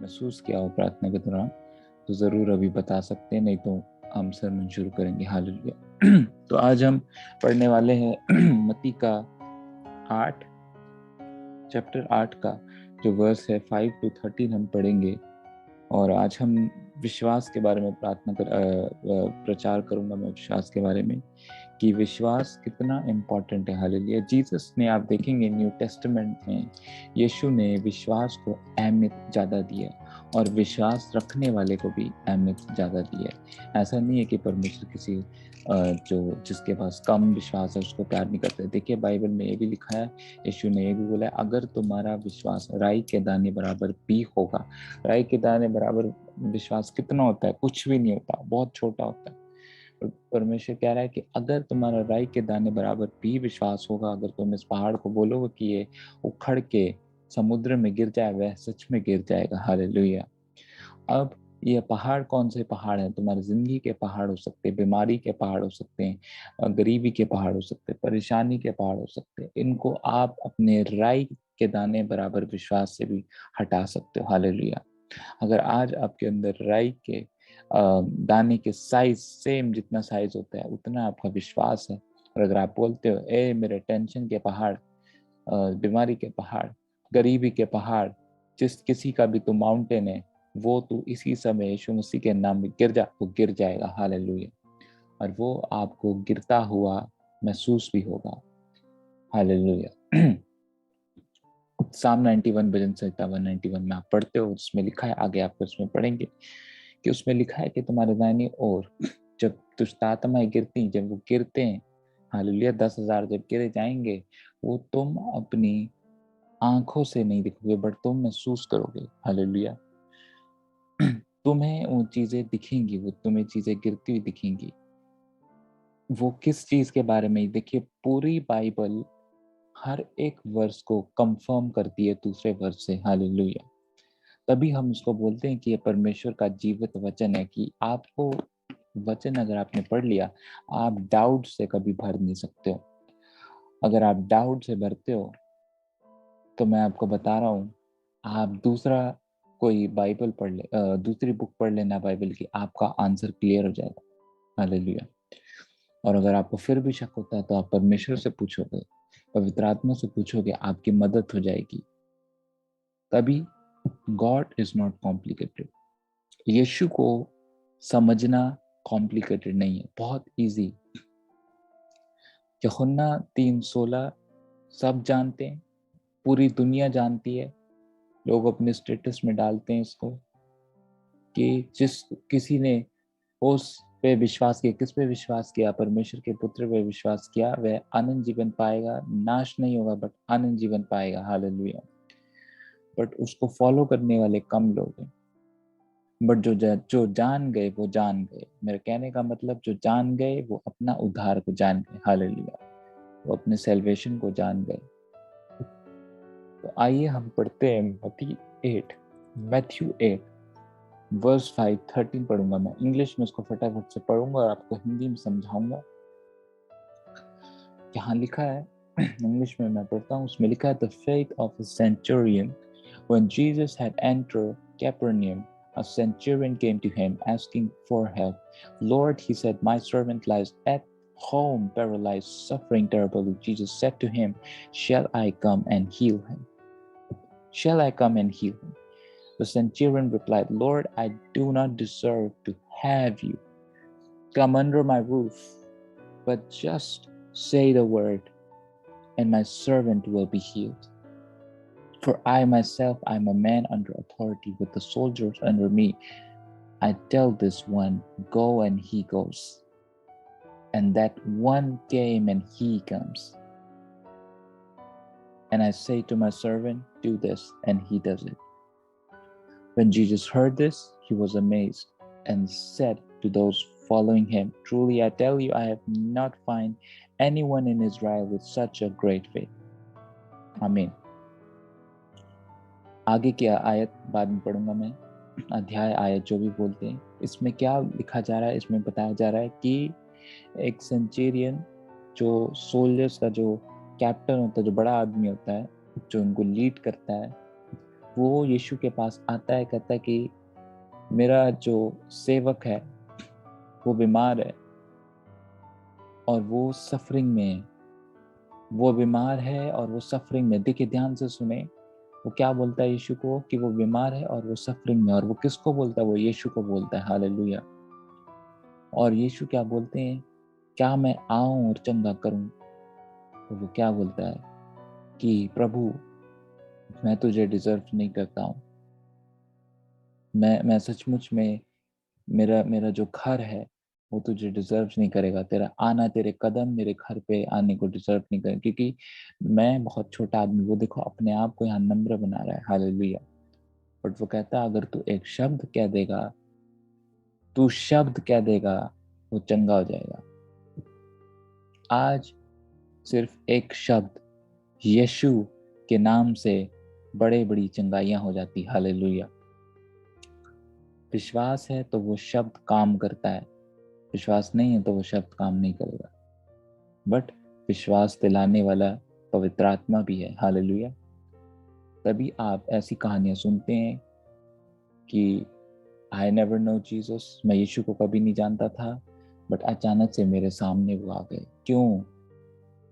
महसूस किया हो प्रार्थना के दौरान तो ज़रूर अभी बता सकते हैं, नहीं तो हम सरमन शुरू करेंगे। हालेलुया। तो आज हम पढ़ने वाले हैं मत्ती का 8 चैप्टर 8 का जो वर्स है 5 to 13 हम पढ़ेंगे। और आज हम विश्वास के बारे में प्रचार करूंगा मैं विश्वास के बारे में कि विश्वास कितना इम्पोर्टेंट है। हालेलुया। जीसस ने, आप देखेंगे न्यू टेस्टामेंट में, यीशु ने विश्वास को अहमियत ज़्यादा दी है और विश्वास रखने वाले को भी अहमियत ज़्यादा दी है। ऐसा नहीं है कि परमेश्वर किसी जो जिसके पास कम विश्वास है उसको प्यार नहीं करते। देखिए बाइबल में ये भी लिखा है, यीशु ने ये भी बोला है, अगर तुम्हारा विश्वास राई के दाने बराबर भी होगा। राई के दाने बराबर विश्वास कितना होता है? कुछ भी नहीं होता, बहुत छोटा होता है। परमेश्वर कह रहा है कि अगर तुम्हारा राई के दाने बराबर भी विश्वास होगा, अगर तुम इस पहाड़ को बोलोगे कि ये उखड़ के समुद्र में गिर जाए, वह सच में गिर जाएगा। हालेलुया। अब ये पहाड़ कौन से पहाड़ हैं? तुम्हारी जिंदगी के पहाड़ हो सकते हैं, बीमारी के पहाड़ हो सकते हैं, गरीबी के पहाड़ हो सकते हैं, परेशानी के पहाड़ हो सकते हैं। इनको आप अपने राई के दाने बराबर विश्वास से भी हटा सकते हो। हालेलुया। अगर आज आपके अंदर राई के दाने के साइज सेम जितना साइज होता है उतना आपका विश्वास है, और अगर आप बोलते हो ए मेरे टेंशन के पहाड़, बीमारी के पहाड़, गरीबी के पहाड़, जिस किसी का भी तो माउंटेन है, वो तू इसी समय यीशु मसीह के नाम में गिर जा, वो गिर जाएगा। हालेलुया। और वो आपको गिरता हुआ महसूस भी होगा। हालेलुया। साम 91 भजन संहिता 191 में आप पढ़ते हो, उसमें लिखा है, आगे आप उसमें पढ़ेंगे कि उसमें लिखा है कि तुम्हारे दाहिनी ओर जब दुष्ट आत्माएं गिरती, जब वो गिरते हैं, हालेलुया, 10,000 जब गिरे जाएंगे, वो तुम अपनी आंखों से नहीं दिखोगे बट तुम महसूस करोगे। हालेलुया। तुम्हें वो चीजें दिखेंगी, वो तुम्हें चीजें गिरती हुई दिखेंगी। वो किस चीज के बारे में? देखिए पूरी बाइबल हर एक वर्स को कंफर्म करती है दूसरे वर्स से। हालेलुया। तभी हम उसको बोलते हैं कि ये परमेश्वर का जीवित वचन है, कि आपको वचन अगर आपने पढ़ लिया, आप डाउट से कभी भर नहीं सकते हो। अगर आप डाउट से भरते हो तो मैं आपको बता रहा हूँ, आप दूसरा कोई बाइबल पढ़ ले, दूसरी बुक पढ़ लेना बाइबल की, आपका आंसर क्लियर हो जाएगा। हालेलुया। और अगर आपको फिर भी शक होता है तो आप परमेश्वर से पूछोगे, पवित्र आत्मा से पूछोगे, आपकी मदद हो जाएगी। तभी गॉड इज नॉट कॉम्प्लिकेटेड। यीशु को समझना कॉम्प्लिकेटेड नहीं है, बहुत इजी। यूहन्ना 3:16 सब जानते हैं, पूरी दुनिया जानती है, लोग अपने स्टेटस में डालते हैं इसको कि जिस किसी ने उस पे विश्वास किया, किस पे विश्वास किया? परमेश्वर के पुत्र पे विश्वास किया, वह अनंत जीवन पाएगा, नाश नहीं होगा बट अनंत जीवन पाएगा। हालेलुया। बट उसको फॉलो करने वाले कम लोग हैं। बट जो जान गए वो जान गए। मेरे कहने का मतलब, जो जान गए वो अपना उद्धार को जान गए। हालेलुया। वो अपने सेल्वेशन को जान गए। तो आइए हम पढ़ते हैं मैथ्यू 8 वर्स 5 13 पढ़ूंगा मैं। इंग्लिश में उसको फटाफट से पढ़ूंगा और आपको हिंदी में समझाऊंगा। यहाँ लिखा है, इंग्लिश में मैं पढ़ता हूँ, उसमें लिखा है, the faith of a Centurion when Jesus had entered Capernaum, a centurion came to him asking for help. Lord, he said, my servant lies at home, paralyzed, suffering terribly. Jesus said to him, shall I come and heal him? Shall I come and heal him? The centurion replied, Lord, I do not deserve to have you come under my roof, but just say the word, and my servant will be healed. For I myself, I am a man under authority with the soldiers under me. I tell this one, go, and he goes, and that one came, and he comes. And I say to my servant, do this, and he does it. When Jesus heard this, he was amazed and said to those following him, truly I tell you, I have not found anyone in Israel with such a great faith. Amen. आगे की आयत बाद में पढ़ूंगा मैं, अध्याय आयत जो भी बोलते हैं। इसमें क्या लिखा जा रहा है? इसमें बताया जा रहा है कि एक सेंचुरियन, जो सोल्जर्स का जो कैप्टन होता है, जो बड़ा आदमी होता है, जो उनको लीड करता है, वो यीशु के पास आता है, कहता है कि मेरा जो सेवक है वो बीमार है और वो सफरिंग में है, वो बीमार है और वो सफरिंग में। देखिए ध्यान से सुने, वो क्या बोलता है यीशु को कि वो बीमार है और वो सफरिंग में। और वो किसको बोलता है? वो यीशु को बोलता है। हालेलुया। और यीशु क्या बोलते हैं? क्या मैं आऊं और चंगा करूं? तो वो क्या बोलता है कि प्रभु मैं तुझे डिजर्व नहीं करता हूं, मैं सचमुच में, मेरा मेरा जो घर है वो तुझे डिजर्व नहीं करेगा, तेरा आना, तेरे कदम मेरे घर पे आने को डिजर्व नहीं करेंगे, क्योंकि मैं बहुत छोटा आदमी। वो देखो अपने आप को यहाँ नम्र बना रहा है। हालेलुया। बट वो कहता है अगर तू एक शब्द कह देगा, तू शब्द कह देगा, वो चंगा हो जाएगा। आज सिर्फ एक शब्द यीशु के नाम से बड़े बड़ी चंगाइयां हो जाती। हालेलुया। विश्वास है तो वो शब्द काम करता है, विश्वास नहीं है तो वो शब्द काम नहीं करेगा। बट विश्वास दिलाने वाला पवित्र आत्मा भी है। हालेलुया। तभी आप ऐसी कहानियां सुनते हैं कि आई नेवर नो जीसस, मैं यीशु को कभी नहीं जानता था, बट अचानक से मेरे सामने वो आ गए। क्यों?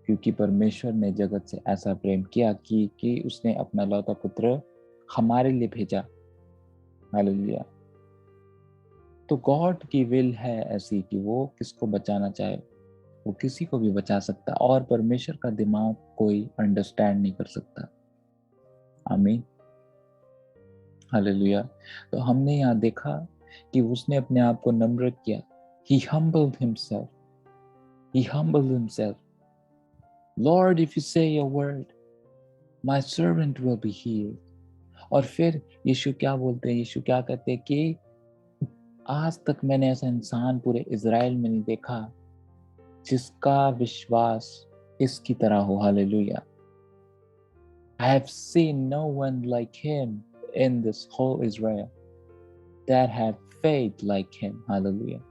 क्योंकि परमेश्वर ने जगत से ऐसा प्रेम किया कि उसने अपना लौता पुत्र हमारे लिए भेजा। हालेलुया। तो गॉड की विल है ऐसी कि वो किसको बचाना चाहे वो किसी को भी बचा सकता, और परमेश्वर का दिमाग कोई अंडरस्टैंड नहीं कर सकता। आमीन। हालेलुया। तो हमने यहाँ देखा कि उसने अपने आप को नम्र किया। He humbled himself. He humbled himself. Lord, if you say a word, my servant will be healed. और फिर यीशु क्या बोलते हैं? यीशु क्या कहते हैं कि आज तक मैंने ऐसा इंसान पूरे इज़राइल में नहीं देखा जिसका विश्वास इसकी तरह हो। Hallelujah. I have seen no one like him in this whole Israel that have faith like him. Hallelujah.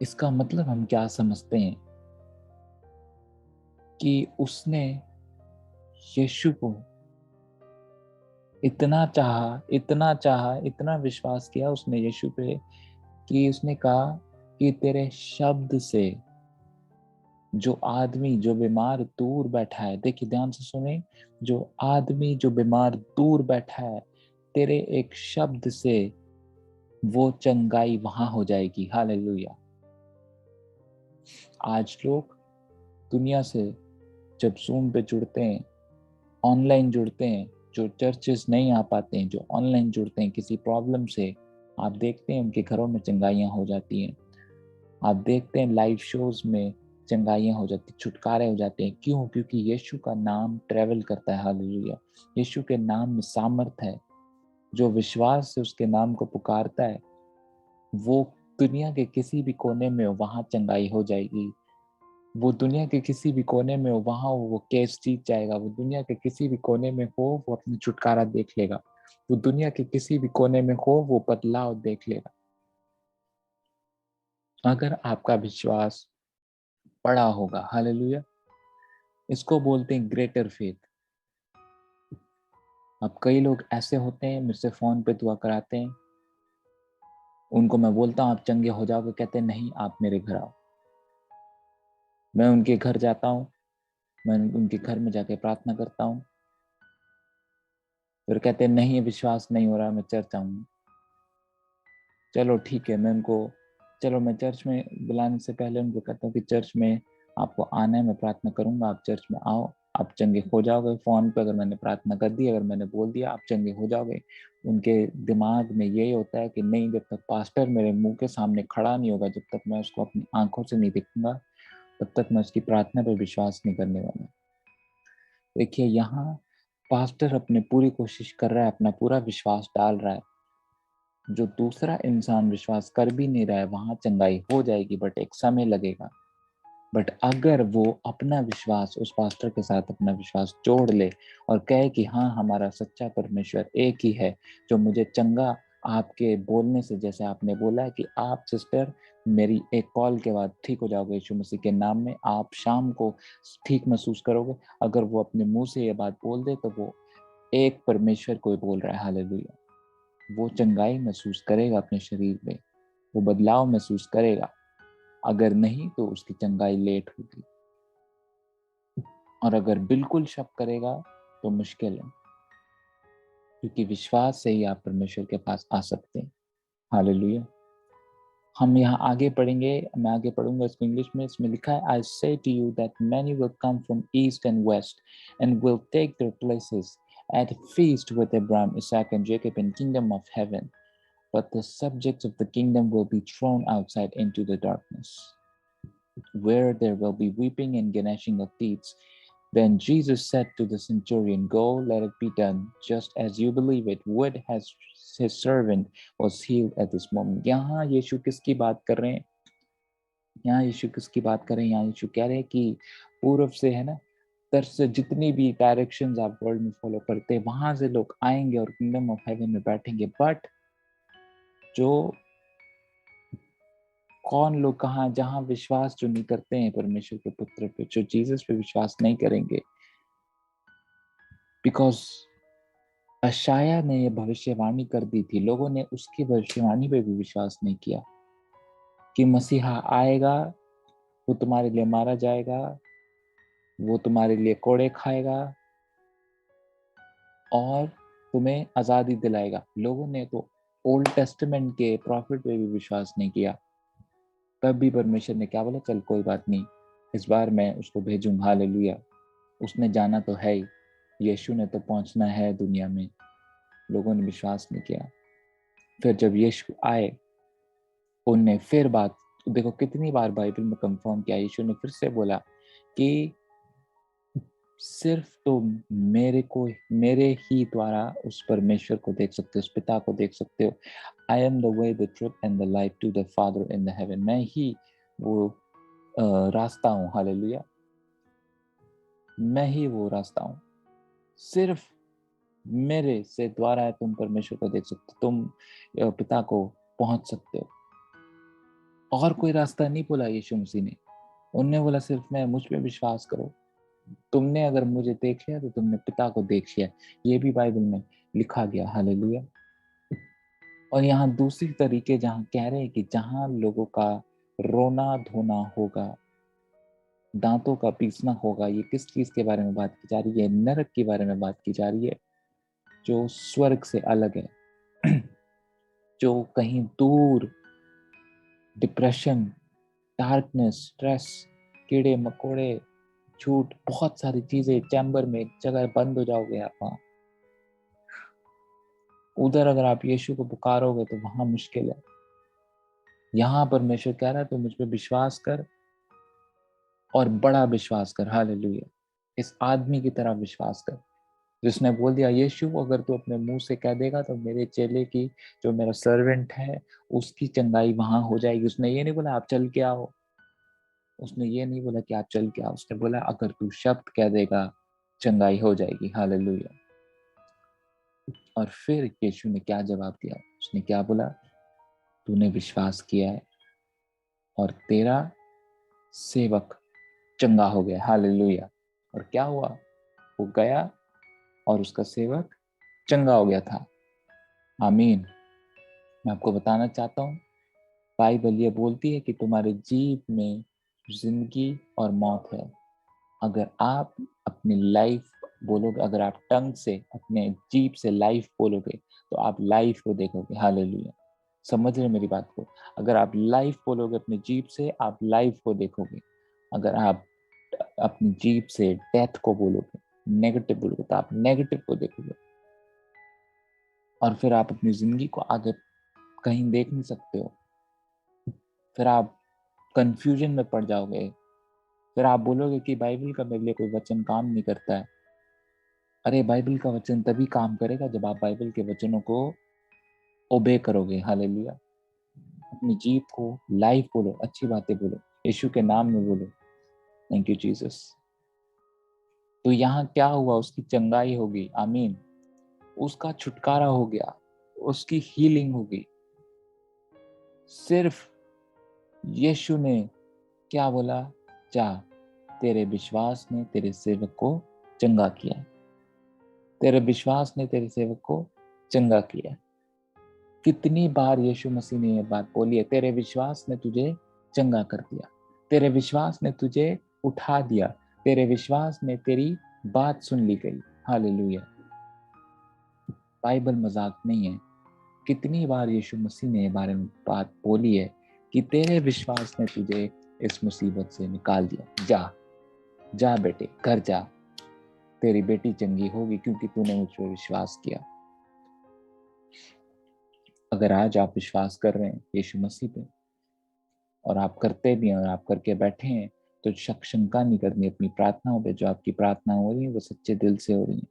इसका मतलब हम क्या समझते हैं कि उसने यीशु को इतना चाहा, इतना चाहा, इतना विश्वास किया उसने यीशु पे कि उसने कहा कि तेरे शब्द से जो आदमी जो बीमार दूर बैठा है, देखिए ध्यान से सुने, जो आदमी जो बीमार दूर बैठा है, तेरे एक शब्द से वो चंगाई वहां हो जाएगी। हालेलुया। आज लोग दुनिया से जब जूम पे जुड़ते हैं, ऑनलाइन जुड़ते हैं, जो चर्चेस नहीं आ पाते हैं, जो ऑनलाइन जुड़ते हैं किसी प्रॉब्लम से, आप देखते हैं उनके घरों में चंगाइयां हो जाती हैं। आप देखते हैं लाइव शोज में चंगाइयां हो जाती, छुटकारे हो जाते हैं। क्यों? क्योंकि यीशु का नाम ट्रेवल करता है। हालेलुया। यीशु के नाम में सामर्थ है। जो विश्वास से उसके नाम को पुकारता है, वो दुनिया के किसी भी कोने में हो वहां चंगाई हो जाएगी। वो दुनिया के किसी भी कोने में हो वहां वो केस जीत जाएगा। वो दुनिया के किसी भी कोने में हो वो अपनी छुटकारा देख लेगा। वो दुनिया के किसी भी कोने में हो वो बदलाव देख लेगा। अगर आपका विश्वास बड़ा होगा। हालेलुया। इसको बोलते हैं ग्रेटर फेथ। अब कई लोग ऐसे होते हैं मुझसे फोन पे दुआ कराते हैं, उनको मैं बोलता हूँ आप चंगे हो जाओगे, कहते हैं नहीं आप मेरे घर आओ। मैं उनके घर जाता हूँ, मैं उनके घर में जाके प्रार्थना करता हूँ, फिर कहते हैं नहीं विश्वास नहीं हो रहा, मैं चर्च आऊंगा। चलो ठीक है, मैं उनको, चलो मैं चर्च में बुलाने से पहले उनको कहता हूँ कि चर्च में आपको आना है, मैं प्रार्थना करूंगा, आप चर्च में आओ, आप चंगे हो जाओगे। फोन पे अगर मैंने प्रार्थना कर दी, अगर मैंने बोल दिया आप चंगे हो जाओगे, उनके दिमाग में यही होता है कि नहीं, जब तक पास्टर मेरे मुंह के सामने खड़ा नहीं होगा, जब तक मैं उसको अपनी आंखों से नहीं देखूंगा, तब तक मैं उसकी प्रार्थना पर विश्वास नहीं करने वाला। देखिए यहाँ पास्टर अपने पूरी कोशिश कर रहा है, अपना पूरा विश्वास डाल रहा है। जो दूसरा इंसान विश्वास कर भी नहीं रहा है वहां चंगाई हो जाएगी, बट एक समय लगेगा। बट अगर वो अपना विश्वास उस पास्टर के साथ अपना विश्वास जोड़ ले और कहे कि हाँ हमारा सच्चा परमेश्वर एक ही है जो मुझे चंगा, आपके बोलने से, जैसे आपने बोला है कि आप सिस्टर मेरी एक कॉल के बाद ठीक हो जाओगे यीशु मसीह के नाम में, आप शाम को ठीक महसूस करोगे। अगर वो अपने मुंह से ये बात बोल दे तो वो एक परमेश्वर को बोल रहा है, हालेलुया। वो चंगाई महसूस करेगा अपने शरीर में, वो बदलाव महसूस करेगा। अगर नहीं तो उसकी चंगाई लेट होगी, और अगर बिल्कुल शक करेगा तो मुश्किल है, क्योंकि विश्वास से ही आप परमेश्वर के पास आ सकते हैं। हालेलुया। हम यहाँ आगे पढ़ेंगे, मैं आगे पढ़ूंगा इसको इंग्लिश में। इसमें लिखा है, I say to you that many will come from east and west and will take their places at a feast with Abraham, Isaac and Jacob in kingdom of heaven, but the subjects of the kingdom will be thrown outside into the darkness, where there will be weeping and gnashing of teeth. Then Jesus said to the centurion, go, let it be done just as you believe it would, as his servant was healed at this moment. यहाँ यीशु किसकी बात कर रहे हैं? यहाँ यीशु किसकी बात कर रहे हैं? यहाँ यीशु कह रहे हैं कि पूर्व से, है ना, तर से जितनी भी डायरेक्शंस आप वर्ल्ड में फॉलो करते हैं, वहां से लोग आएंगे और किंगडम ऑफ हेवन में बैठेंगे। बट जो कौन लोग, कहाँ, जहां विश्वास जो नहीं करते हैं परमेश्वर के पुत्र पे, जो जीसस पे विश्वास नहीं करेंगे, बिकॉज अशाया ने ये भविष्यवाणी कर दी थी, लोगों ने उसकी भविष्यवाणी पे भी विश्वास नहीं किया कि मसीहा आएगा, वो तुम्हारे लिए मारा जाएगा, वो तुम्हारे लिए कोड़े खाएगा और तुम्हें आजादी दिलाएगा। लोगों ने तो ओल्ड टेस्टामेंट के प्रॉफिट पे भी विश्वास नहीं किया। तब भी परमेश्वर ने क्या बोला, चल कोई बात नहीं, इस बार मैं उसको भेजूंगा। हालेलुया। उसने जाना तो है ही, यीशु ने तो पहुंचना है दुनिया में। लोगों ने विश्वास नहीं किया। फिर जब यीशु आए, उनने फिर बात, देखो कितनी बार बाइबल में कंफर्म किया, यीशु ने फिर से बोला कि सिर्फ तुम मेरे ही द्वारा उस परमेश्वर को देख सकते हो, उस पिता को देख सकते हो। I am the way, the truth and the life to the father in the heaven. मैं ही वो रास्ता हूँ। हालेलुया। मैं ही वो रास्ता हूँ। सिर्फ मेरे से द्वारा है तुम परमेश्वर को देख सकते हो, तुम पिता को पहुंच सकते हो। और कोई रास्ता नहीं बोला यीशु मसीह ने। उनने बोला सिर्फ मैं, मुझ पे विश्वास करो। तुमने अगर मुझे देख लिया तो तुमने पिता को देख लिया। ये भी बाइबल में लिखा गया। हालेलुया। और यहाँ दूसरी तरीके जहाँ कह रहे हैं कि जहाँ लोगों का रोना धोना होगा, दांतों का पीसना होगा, ये किस चीज के बारे में बात की जा रही है? नरक के बारे में बात की जा रही है, जो स्वर्ग से अलग है, जो कहीं दूर, डिप्रेशन, डार्कनेस, स्ट्रेस, कीड़े मकोड़े, झूठ, बहुत सारी चीजें, चैम्बर में एक जगह बंद हो जाओगे आप वहां। उधर अगर आप यीशु को पुकारोगे तो वहां मुश्किल है। यहाँ परमेश्वर कह रहा है, तो मुझ पे विश्वास कर और बड़ा विश्वास कर। हालेलुया। इस आदमी की तरह विश्वास कर जिसने बोल दिया, यीशु अगर तू अपने मुंह से कह देगा तो मेरे चेले की, जो मेरा सर्वेंट है, उसकी चंगाई वहां हो जाएगी। उसने ये नहीं बोला आप चल के आओ, उसने ये नहीं बोला कि आप चल के आओ, उसने बोला अगर तू शब्द कह देगा चंगाई हो जाएगी। हालेलुया। और फिर यीशु ने क्या जवाब दिया? उसने क्या बोला? तूने विश्वास किया है और तेरा सेवक चंगा हो गया। हालेलुया। और क्या हुआ? वो गया और उसका सेवक चंगा हो गया था। आमीन। मैं आपको बताना चाहता हूँ, बाइबल ये बोलती है कि तुम्हारे जीव में जिंदगी और मौत है। अगर आप अपनी लाइफ बोलोगे, अगर आप टंग से, अपने जीभ से लाइफ बोलोगे, तो आप लाइफ को देखोगे। हालेलुया। समझ रहे मेरी बात को? अगर आप लाइफ बोलोगे अपने जीभ से, आप लाइफ को देखोगे। अगर आप अपनी जीभ से डेथ को बोलोगे, नेगेटिव बोलोगे, तो आप नेगेटिव को देखोगे। और फिर आप अपनी जिंदगी को आगे कहीं देख नहीं सकते हो। फिर आप कंफ्यूजन में पड़ जाओगे। फिर आप बोलोगे कि बाइबल का मेरे लिए कोई वचन काम नहीं करता है। अरे बाइबल का वचन तभी काम करेगा जब आप बाइबल के वचनों को ओबे करोगे। हालेलुया। अपनी जीभ को लाइफ बोलो, अच्छी बातें बोलो, यीशु के नाम में बोलो। Thank you Jesus. तो यहाँ क्या हुआ? उसकी चंगाई होगी। आमीन। उसका छुटकारा हो गया, उसकी हीलिंग होगी। सिर्फ यीशु ने क्या बोला? जा, तेरे विश्वास ने तेरे सेवक को चंगा किया। तेरे विश्वास ने तेरे सेवक को चंगा किया। कितनी बार यीशु मसीह ने यह बात बोली है, तेरे विश्वास ने तुझे चंगा कर दिया, तेरे विश्वास ने तुझे उठा दिया, तेरे विश्वास ने तेरी बात सुन ली गई। हालेलुया। बाइबल मजाक नहीं है। कितनी बार यीशु मसीह ने इस बारे में बात बोली है कि तेरे विश्वास ने तुझे इस मुसीबत से निकाल दिया। जा जा बेटे, घर जा, तेरी बेटी चंगी होगी क्योंकि तूने मुझ पर विश्वास किया। अगर आज आप विश्वास कर रहे हैं यीशु मसीह पे, और आप करते भी हैं और आप करके बैठे हैं, तो शक शंका नहीं करनी अपनी प्रार्थनाओं पे। जो आपकी प्रार्थना हो रही है वो सच्चे दिल से हो रही है,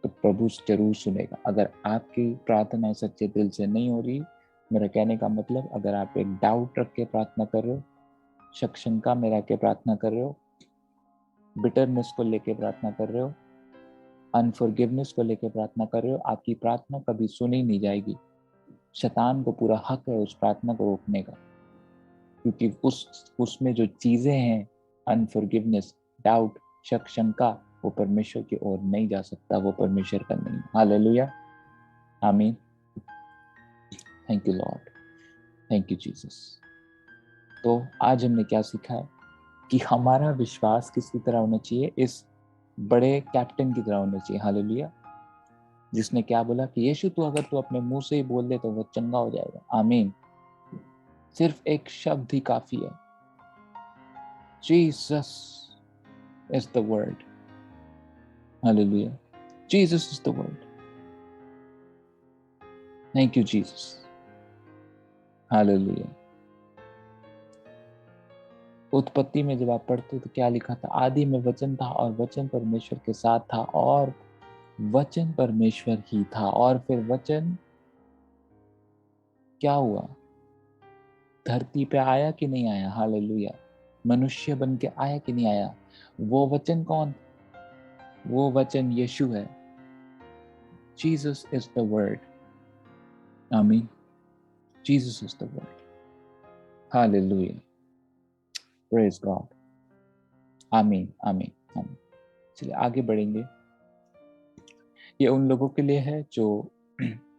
तो प्रभु जरूर सुनेगा। अगर आपकी प्रार्थना सच्चे दिल से नहीं हो रही, मेरा कहने का मतलब, अगर आप एक डाउट रख के प्रार्थना कर रहे हो, शक शंका में रह के प्रार्थना कर रहे हो, बिटरनेस को लेके प्रार्थना कर रहे हो, अनफॉरगिवनेस को लेके प्रार्थना कर रहे हो, आपकी प्रार्थना कभी सुनी नहीं जाएगी। शैतान को पूरा हक है उस प्रार्थना को रोकने का, क्योंकि उसमें जो चीजें हैं, अनफॉरगिवनेस, डाउट, शक शंका, वो परमेश्वर की ओर नहीं जा सकता, वो परमेश्वर का नहीं। हालेलुया, आमीन। Thank you Lord, thank you Jesus. तो आज हमने क्या सीखा है कि हमारा विश्वास किसकी तरह होना चाहिए? इस बड़े कैप्टन की तरह होना चाहिए। हालेलुया, जिसने क्या बोला कि यीशु तू अगर तू अपने मुंह से ही बोल दे तो वो चंगा हो जाएगा। आमीन। सिर्फ एक शब्द ही काफी है। Jesus is the word. Hallelujah, Jesus is the word. Thank you Jesus. Hallelujah. उत्पत्ति में जब आप पढ़ते हो तो क्या लिखा था? आदि में वचन था और वचन परमेश्वर के साथ था और वचन परमेश्वर ही था। और फिर वचन क्या हुआ? धरती पे आया कि नहीं आया? हालेलुया। मनुष्य बन के आया कि नहीं आया? वो वचन कौन? वो वचन यीशु है। Jesus is the word. आमीन। Jesus is the word. Hallelujah, praise God. आमीन, आमीन, आमीन। चलिए आगे बढ़ेंगे। ये उन लोगों के लिए है जो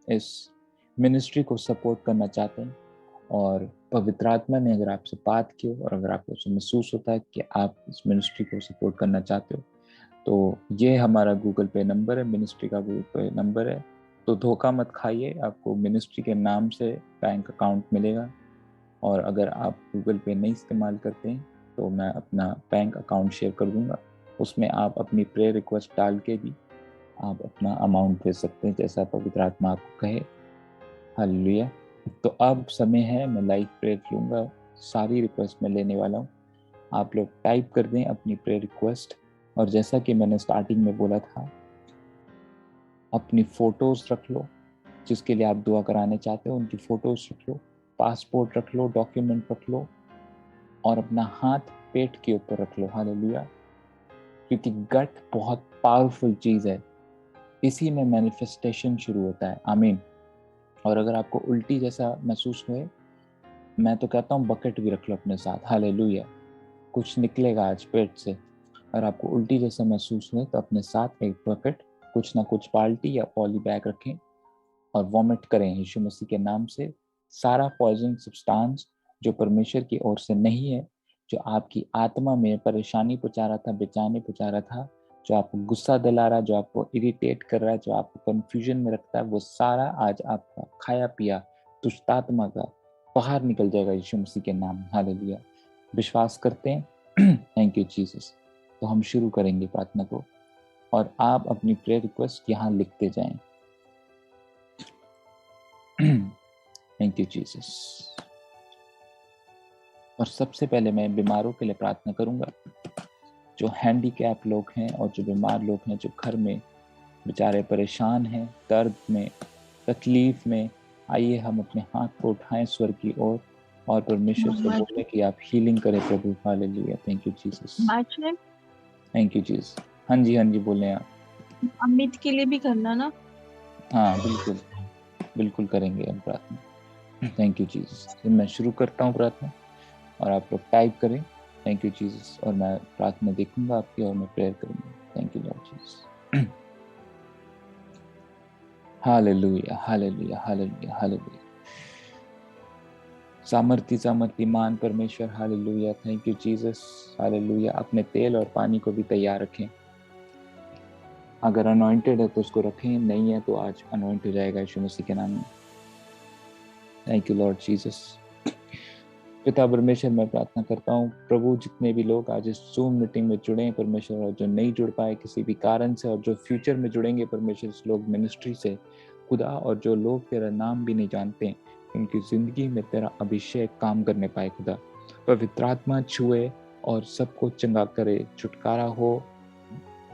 इस मिनिस्ट्री को सपोर्ट करना चाहते हैं, और पवित्र आत्मा ने अगर आपसे बात की हो और अगर आपको महसूस होता है कि आप इस मिनिस्ट्री को सपोर्ट करना चाहते हो, तो ये हमारा गूगल पे नंबर है, मिनिस्ट्री का गूगल पे नंबर है। तो धोखा मत खाइए, आपको मिनिस्ट्री के नाम से बैंक अकाउंट मिलेगा। और अगर आप गूगल पे नहीं इस्तेमाल करते हैं तो मैं अपना बैंक अकाउंट शेयर कर दूंगा, उसमें आप अपनी प्रेयर रिक्वेस्ट डाल के भी आप अपना अमाउंट भेज सकते हैं, जैसा पवित्र आत्मा आपको कहे। हालेलुया। तो अब समय है, मैं लाइव प्रेयर लूंगा, सारी रिक्वेस्ट मैं लेने वाला हूँ। आप लोग टाइप कर दें अपनी प्रेयर रिक्वेस्ट, और जैसा कि मैंने स्टार्टिंग में बोला था, अपनी फोटोज रख लो, जिसके लिए आप दुआ कराने चाहते हो उनकी फोटोज रख लो, पासपोर्ट रख लो, डॉक्यूमेंट रख लो, और अपना हाथ पेट के ऊपर रख लो। हालेलुया। क्योंकि गट बहुत पावरफुल चीज है, इसी में मैनिफेस्टेशन शुरू होता है। आमीन। और अगर आपको उल्टी जैसा महसूस हुए, मैं तो कहता हूँ बकेट भी रख लो अपने साथ। हालेलुया, कुछ निकलेगा आज पेट से। अगर आपको उल्टी जैसा महसूस हुए तो अपने साथ एक बकेट, कुछ ना कुछ बाल्टी या पॉली बैग रखें और वॉमिट करें यीशु मसीह के नाम से। सारा पॉइजन सब्सटेंस जो परमेश्वर की ओर से नहीं है, जो आपकी आत्मा में परेशानी पहुंचा रहा था, बेचैनी पहुंचा रहा था, जो आपको गुस्सा दिला रहा है, जो आपको इरिटेट कर रहा है, जो आपको कंफ्यूजन में रखता है, वो सारा आज आपका खाया पिया दुष्ट आत्मा का बाहर निकल जाएगा यीशु मसीह के नाम में। हालेलुया। विश्वास करते हैं? Thank you Jesus. तो हम शुरू करेंगे प्रार्थना को, और आप अपनी प्रेयर रिक्वेस्ट यहाँ लिखते जाएं। Thank you Jesus. और सबसे पहले मैं बीमारों के लिए प्रार्थना करूंगा, जो हैंडीकैप लोग हैं और जो बीमार लोग हैं, जो घर में बेचारे परेशान हैं, दर्द में, तकलीफ में। आइए हम अपने हाथ को उठाएं स्वर की ओर और परमेश्वर से बोलें कि आप हीलिंग करें प्रभु। Hallelujah. Thank you Jesus. Thank you Jesus. हाँ जी बोलें आप। अमित के लिए भी करना ना? हाँ बिल्कुल, बिल्कुल करेंगे हम प्रार्थना। Thank you Jesus. मैं शुरू करता हूँ प्रार्थना, और आप लोग टाइप करें थैंक यू जीसस, और मैं प्रार्थना देखूंगा आपकी और मैं प्रेयर करूंगा। Thank you Lord Jesus. Hallelujah, hallelujah, hallelujah, hallelujah. सामर्थ्यमान परमेश्वर, hallelujah, thank you Jesus, hallelujah. अपने तेल और पानी को भी तैयार रखें। अगर अनॉइंटेड है तो उसको रखें, नहीं है तो आज अनॉइंट हो जाएगा यीशु मसीह के नाम में। Thank you Lord Jesus. पिता परमेश्वर, मैं प्रार्थना करता हूँ प्रभु, जितने भी लोग आज इस जूम मीटिंग में जुड़े हैं परमेश्वर, और जो नहीं जुड़ पाए किसी भी कारण से, और जो फ्यूचर में जुड़ेंगे परमेश्वर इस लोग मिनिस्ट्री से खुदा, और जो लोग तेरा नाम भी नहीं जानते, उनकी जिंदगी में तेरा अभिषेक काम करने पाए खुदा। पवित्र आत्मा छुए और सबको चंगा करे, छुटकारा हो,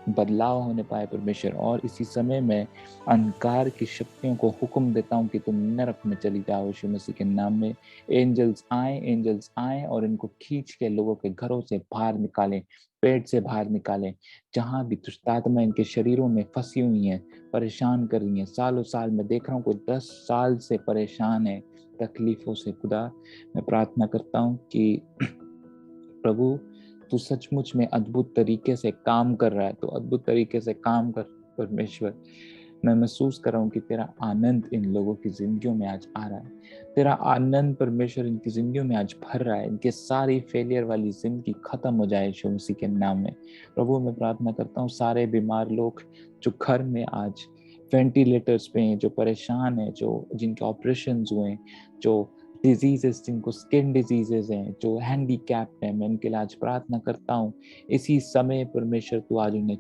बदलाव होने पाए परमेश्वर। और इसी समय में अंधकार की शक्तियों को हुक्म देता हूँ कि तुम नरक में चली जाओ यीशु मसीह के नाम में। एंजल्स आए और इनको खींच के लोगों के घरों से बाहर निकालें, पेट से बाहर निकालें, जहां भी दुष्ट आत्मा इनके शरीरों में फंसी हुई हैं, परेशान कर रही हैं। सालों साल मैं देख रहा हूँ कोई 10 साल से परेशान है तकलीफों से खुदा। मैं प्रार्थना करता हूँ कि प्रभु तू सचमुच में अद्भुत तरीके से काम कर रहा है, तो अद्भुत तरीके से काम कर परमेश्वर। मैं महसूस कर रहा हूँ कि तेरा आनंद इन लोगों की जिंदगियों में आज आ रहा है। तेरा आनंद परमेश्वर इनकी जिंदगियों में आज भर रहा है। इनके सारी फेलियर वाली जिंदगी खत्म हो जाए यीशु मसीह के नाम में। प्रभु मैं प्रार्थना करता हूँ सारे बीमार लोग जो घर में आज वेंटिलेटर्स पे हैं, जो परेशान है, जो जिनके ऑपरेशन हुए हैं, जो डिजीजेस, जिनको स्किन डिजीजेस हैं, जो हैंडीकैप है, मैं उनके लिए आज प्रार्थना करता हूँ इसी समय परमेश्वर तू आज उन्हें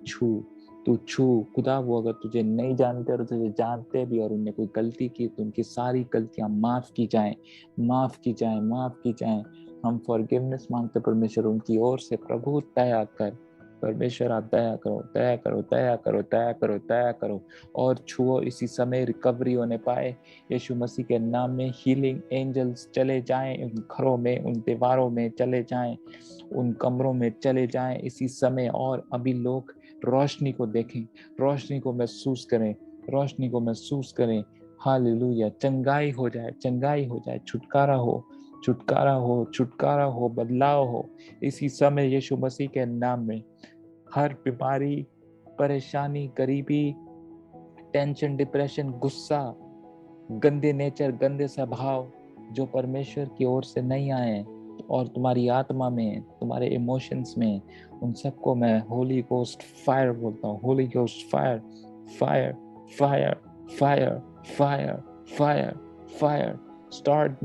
तू छू खुदा। वो अगर तुझे नहीं जानते और तुझे जानते भी और उन्हें कोई गलती की तो उनकी सारी गलतियां माफ की जाएं, माफ की जाएं, माफ की जाएं। हम फॉरगिवनेस मांगते परमेश्वर उनकी ओर से। प्रभु दया कर परमेश्वर, आप दया करो, दया करो, दया करो, दया करो, दया करो, और छुओ इसी समय रिकवरी होने पाए यीशु मसीह के नाम में। हीलिंग एंजल्स चले जाएं उन घरों में, उन दीवारों में चले जाएं, उन कमरों में चले जाएं इसी समय, और अभी लोग रोशनी को देखें, रोशनी को महसूस करें, रोशनी को महसूस करें। हालेलुया, चंगाई हो जाए, चंगाई हो जाए, छुटकारा हो, छुटकारा हो, छुटकारा हो, बदलाव हो इसी समय यीशु मसीह के नाम में। हर बीमारी, परेशानी, गरीबी, टेंशन, डिप्रेशन, गुस्सा, गंदे नेचर, गंदे स्वभाव जो परमेश्वर की ओर से नहीं आए और तुम्हारी आत्मा में, तुम्हारे इमोशंस में, उन सबको मैं होली गोस्ट फायर बोलता हूँ। Holi ghost fire, fire, fire, fire, fire, fire, fire. Start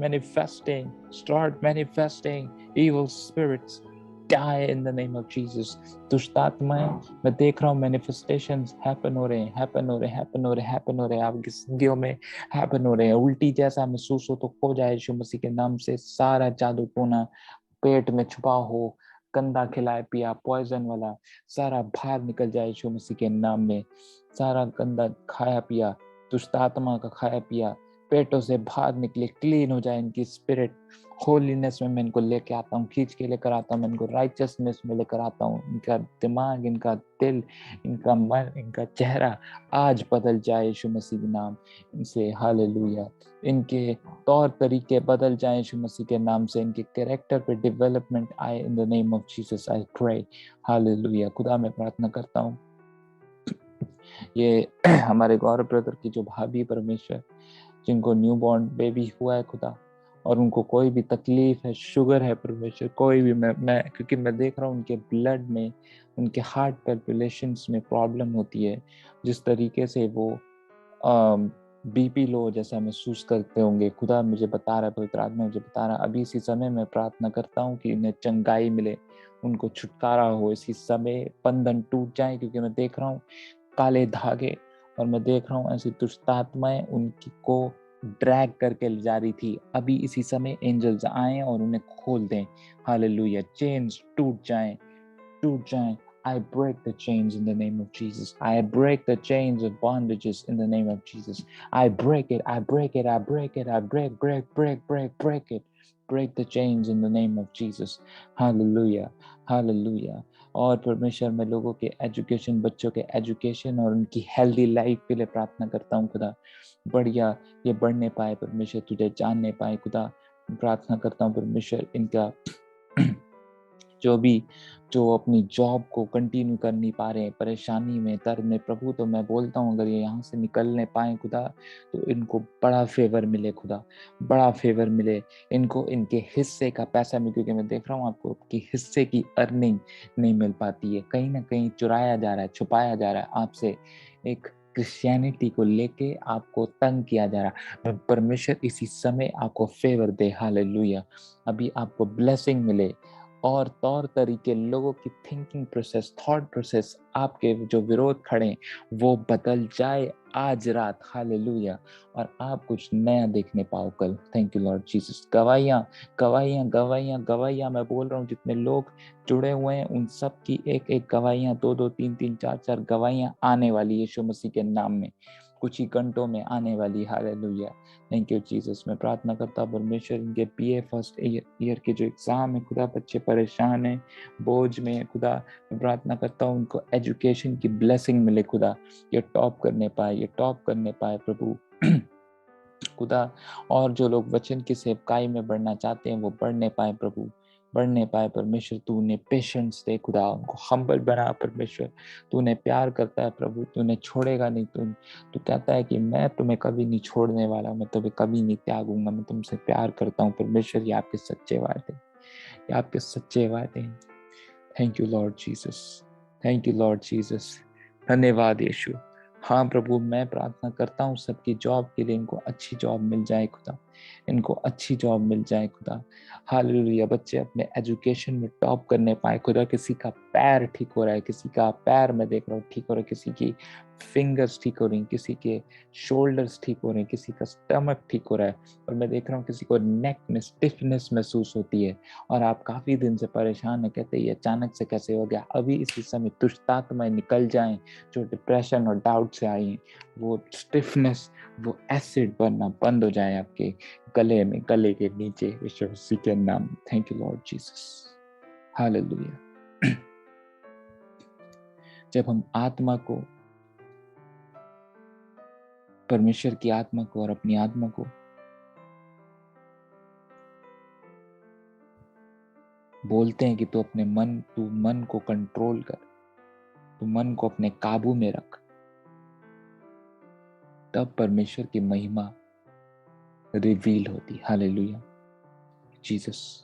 manifesting evil spirits, die in the name of Jesus। दुष्ट आत्माएं, मैं देख रहा हूँ मैनिफेस्टेशंस हैपन हो रहे हैं, हैपन हो रहे हैं, हैपन हो रहे हैं, हैपन हो रहे हैं आपकी जिंदगियों में, हैपन हो रहे हैं। उल्टी जैसा महसूस हो तो हो जाए यीशु मसीह के नाम से। सारा जादू टोना पेट में छुपा हो, गंदा खिलाया पिया पॉइजन वाला, सारा बाहर निकल जाए यीशु मसीह के नाम में। सारा गंदा खाया पिया, दुष्ट आत्मा का खाया पिया पेटों से बाहर निकले, क्लीन हो जाए इनकी स्पिरिट। होलीनेस में मैं इनको लेके आता हूँ, खींच के लेकर आता हूँ, मैं इनको राइचसनेस में लेकर आता हूँ। इनका दिमाग, इनका दिल, इनका मन, इनका चेहरा आज बदल जाए यीशु मसीह के नाम से। हालेलुया। इनके तौर तरीके बदल जाए यीशु मसीह के नाम से। इनके कैरेक्टर पे डेवलपमेंट आए in the name of Jesus I pray. Hallelujah. खुदा मैं प्रार्थना करता हूँ ये हमारे गौरव ब्रदर की जो भाभी परमेश्वर, जिनको न्यूबॉर्न बेबी हुआ है खुदा, और उनको कोई भी तकलीफ है, शुगर है परमेश्वर, कोई भी, मैं क्योंकि मैं देख रहा हूँ उनके ब्लड में, उनके हार्ट पैल्पिटेशंस में प्रॉब्लम होती है। जिस तरीके से वो बीपी लो जैसा महसूस करते होंगे, खुदा मुझे बता रहा है, पवित्र आत्मा मुझे बता रहा है। अभी इसी समय मैं प्रार्थना करता हूँ कि इन्हें चंगाई मिले, उनको छुटकारा हो इसी समय, बंधन टूट जाए, क्योंकि मैं देख रहा हूँ काले धागे, और मैं देख रहा हूँ ऐसी दुष्ट आत्माएं उनकी को ड्रैग करके ले जा रही थी। अभी इसी समय एंजल्स आए और उन्हें खोल दें। हालेलुया। चेन्स टूट जाएं, टूट जाएं। I break the chains in the name of Jesus. I break the chains of bondages in the name of Jesus. I break it, I break it, I break it, I break it. Break the chains in the name of Jesus. Hallelujah, hallelujah. और परमेश्वर मैं लोगों के education, बच्चों के education और उनकी healthy life के लिए प्रार्थना करता हूँ खुदा। बढ़िया ये बढ़ने पाए परमेश्वर, तुझे जानने पाए खुदा। प्रार्थना करता हूँ परमेश्वर इनका जो अपनी जॉब को कंटिन्यू कर नहीं पा रहे हैं, परेशानी में, दर्द में, प्रभु तो मैं बोलता हूँ अगर ये यहाँ से निकलने पाए खुदा, तो इनको बड़ा फेवर मिले खुदा, बड़ा फेवर मिले इनको, इनके हिस्से का पैसा मिले, क्योंकि मैं देख रहा हूँ आपको कि हिस्से की अर्निंग नहीं मिल पाती है, कहीं ना कहीं चुराया जा रहा है, छुपाया जा रहा है आपसे, एक क्रिश्चियनिटी को लेके आपको तंग किया जा रहा है। परमेश्वर इसी समय आपको फेवर दे, हालेलुया। अभी आपको ब्लेसिंग मिले और तौर तरीके, लोगों की थिंकिंग प्रोसेस, थॉट प्रोसेस, आपके जो विरोध खड़े हैं वो बदल जाए आज रात, हालेलुया। और आप कुछ नया देखने पाओ कल। Thank you Lord Jesus. गवाहियां गवाहियां गवाहियां गवाहियां, मैं बोल रहा हूँ जितने लोग जुड़े हुए हैं उन सब की एक एक गवाहियां, 2 2 3 3 4 4 गवाहियां आने वाली यीशु मसीह के नाम में, कुछ ही घंटों में आने वाली, हालेलुया। Thank you Jesus. मैं प्रार्थना करता हूँ परमेश्वर इनके बीए फर्स्ट ईयर के जो एग्जाम है खुदा, बच्चे परेशान हैं, बोझ में है खुदा, मैं प्रार्थना करता हूँ उनको एजुकेशन की ब्लेसिंग मिले खुदा, ये टॉप करने पाए प्रभु खुदा। और जो लोग वचन की सेवकाई में बढ़ना चाहते हैं वो बढ़ने पाए प्रभु, बढ़ने पाए परमेश्वर। तू उन्हें पेशेंस दे खुदा, उनको हम्बल बना परमेश्वर। तू उन्हें प्यार करता है प्रभु, तू उन्हें छोड़ेगा नहीं। तू कहता है कि मैं तुम्हें कभी नहीं छोड़ने वाला, मैं तुम्हें कभी नहीं त्यागूंगा, मैं तुमसे प्यार करता हूँ परमेश्वर। ये आपके सच्चे वादे, ये आपके सच्चे वादे हैं। Thank you Lord Jesus, thank you Lord Jesus. धन्यवाद यीशु। हाँ प्रभु, मैं प्रार्थना करता हूँ सबकी जॉब के लिए, इनको अच्छी जॉब मिल जाए खुदा, इनको अच्छी जॉब मिल जाए खुदा, हालेलुया। बच्चे अपने एजुकेशन में टॉप करने पाए खुदा। किसी का पैर ठीक हो रहा है, किसी का पैर मैं देख रहा हूँ ठीक हो रहा है, किसी की फिंगर्स ठीक हो रही हैं, किसी के शोल्डर्स ठीक हो रहे हैं, किसी का स्टमक ठीक हो रहा है, और मैं देख रहा हूँ किसी को नेक में स्टिफनेस महसूस होती है और आप काफी दिन से परेशान है, कहते हैं ये अचानक से कैसे हो गया। अभी इसी समय दुष्ट आत्माएं निकल जाएं जो डिप्रेशन और डाउट से आई हैं, वो स्टिफनेस, वो एसिड बनना बंद हो जाए आपके गले में, गले के नीचे, यीशु मसीह के नाम। Thank you Lord Jesus, hallelujah. जब हम आत्मा को, परमेश्वर की आत्मा को और अपनी आत्मा को बोलते हैं कि तू अपने तू मन को कंट्रोल कर, तू मन को अपने काबू में रख, तब परमेश्वर की महिमा रिवील होती। Hallelujah Jesus.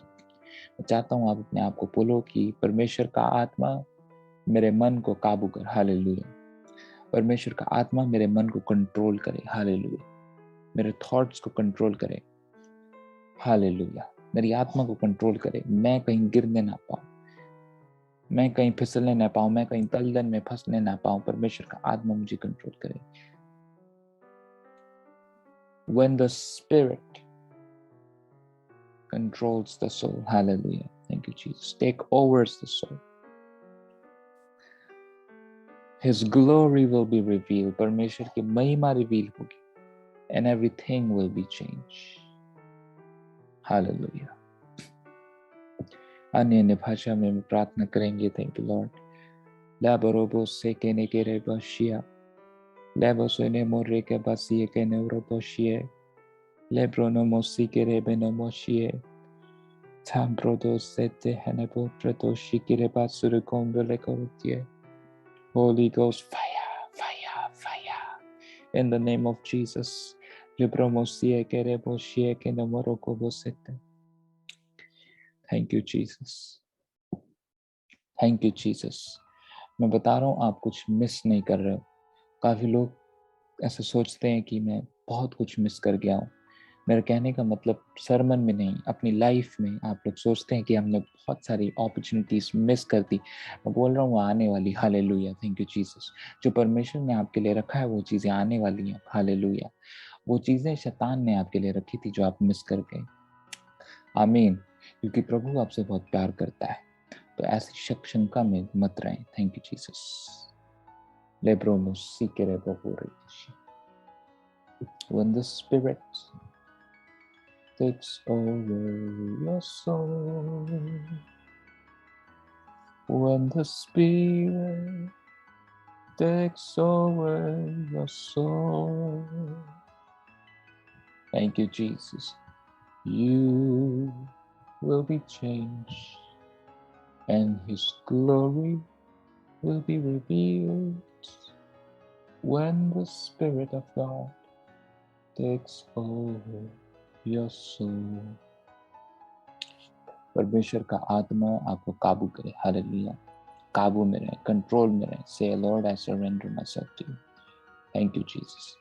मैं चाहता हूं आप अपने आप को बोलो कि परमेश्वर का आत्मा मेरे मन को काबू कर, हालेलुया। परमेश्वर का आत्मा मेरे मन को कंट्रोल करे, हालेलुया। मेरे थॉट्स को कंट्रोल करे, हालेलुया। मेरी आत्मा को कंट्रोल करे, मैं कहीं गिरने ना पाऊं, मैं कहीं फिसलने ना पाऊं, मैं कहीं दलदल में फंसने ना पाऊं। परमेश्वर का आत्मा मुझे कंट्रोल करे। When the Spirit controls the soul, hallelujah, thank you Jesus, take over the soul, His glory will be revealed, परमेश्वर की महिमा रिवील होगी, and everything will be changed, hallelujah। अन्य भाषा में प्रार्थना करेंगे। Thank you Lord. लाबरोबो से केने के रे बशिया, लेबो सोने मोरे के बसिए के नेरो बशिए, लेब्रोनो मोसी के रे बेनो monsieur, tambrodo sete henebo preto shikire basuru kondole korotie. Holy Ghost, fire, fire, fire. In the name of Jesus. Thank you, Jesus. Thank you, Jesus. मैं बता रहा हूँ आप कुछ मिस नहीं कर रहे हो। काफी लोग ऐसे सोचते हैं कि मैं बहुत कुछ मिस कर गया हूँ। मेरे कहने का मतलब सरमन में नहीं, अपनी लाइफ में आप लोग सोचते हैं कि हमने बहुत सारी अपॉर्चुनिटीज मिस कर दी। मैं बोल रहा हूँ आने वाली, हालेलुया। Thank you Jesus. जो परमेश्वर ने आपके लिए रखा है वो चीजें आने वाली हैं, हालेलुया। वो चीजें शैतान ने आपके लिए रखी थी जो आप मिस कर गए, आमीन। क्योंकि प्रभु आपसे बहुत प्यार करता है, तो ऐसी शंका में मत रहें। Thank you Jesus. When the Spirit takes over your soul, when the Spirit takes over your soul, thank you Jesus, you will be changed, and His glory will be revealed when the Spirit of God takes over your soul. परमेश्वर का आत्मा आपको काबू करे. Hallelujah. काबू में रहे, control में रहे. Say, Lord, I surrender myself to you. Thank you, Jesus.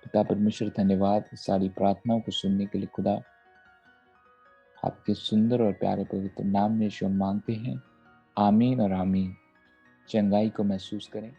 पिता परमेश्वर, धन्यवाद इस सारी प्रार्थनाओं को सुनने के लिए. खुदा, आपके सुंदर और प्यारे पवित्र नाम में यीशु हम मांगते हैं. आमीन और आमीन. चंगाई को महसूस करें.